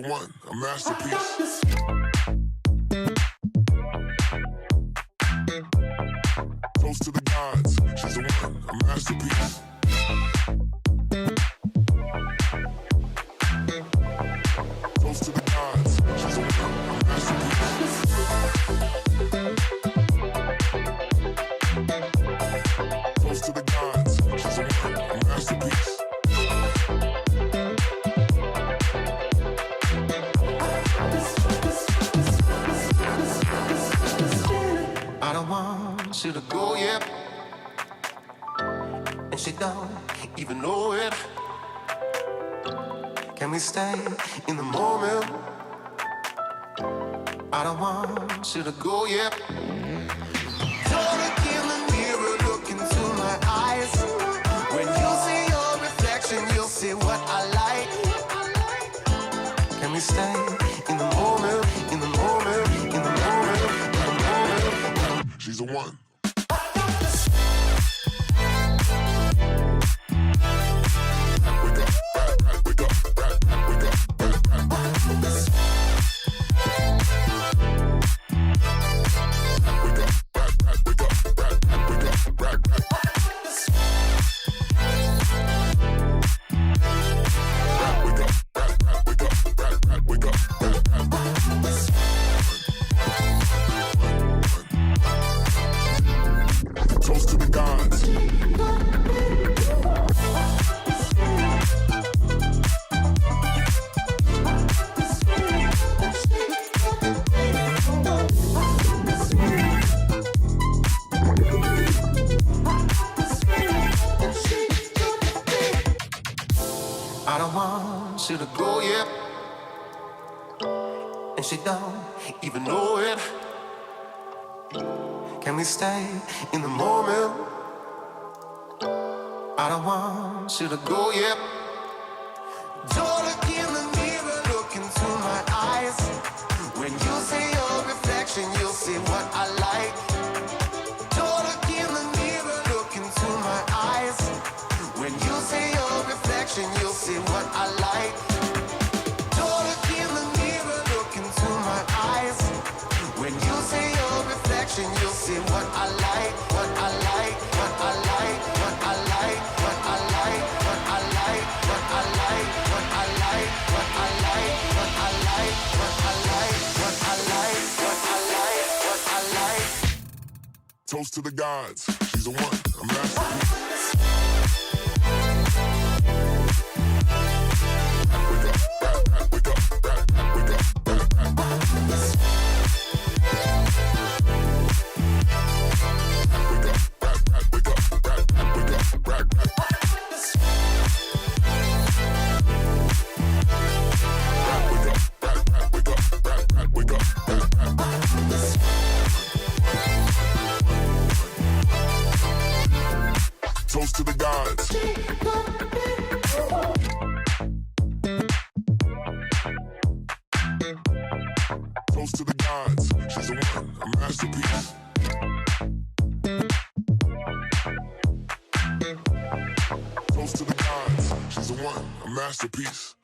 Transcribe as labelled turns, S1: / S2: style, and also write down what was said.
S1: one, a masterpiece. Toast to the gods, she's the one, a masterpiece. Toast to the gods, she's the one, a masterpiece. Toast to the gods, she's the one, a masterpiece.
S2: I don't want you to go yet, and she don't even know it. Can we stay in the moment? I don't want you to go yet. Don't look in the mirror, look into my eyes. When you see your reflection, you'll see what I like. Can we stay in the moment, in the moment, in the moment, in the moment?
S1: She's the one. Toast to the gods.
S2: I don't want you to go yet, and she don't even know it. Can we stay in the moment? I don't want you to go yet. Don't look in the mirror, look into my eyes. When you see your reflection, you'll see what I like. Don't look in the mirror, look into my eyes. When you see your reflection, you'll see what I like. Don't look in the mirror, look into my eyes. When you see your reflection, you'll see what I like, what I like, what I like, what I like, what I like, what I like, what I like, what I like, what I like, what I like, what I like, what I like, what I like, what I like.
S1: Toast to the gods, she's the one, a masterpiece. Toast to the gods. Toast to the gods, she's the one, a masterpiece. Toast to the gods, she's the one, a masterpiece.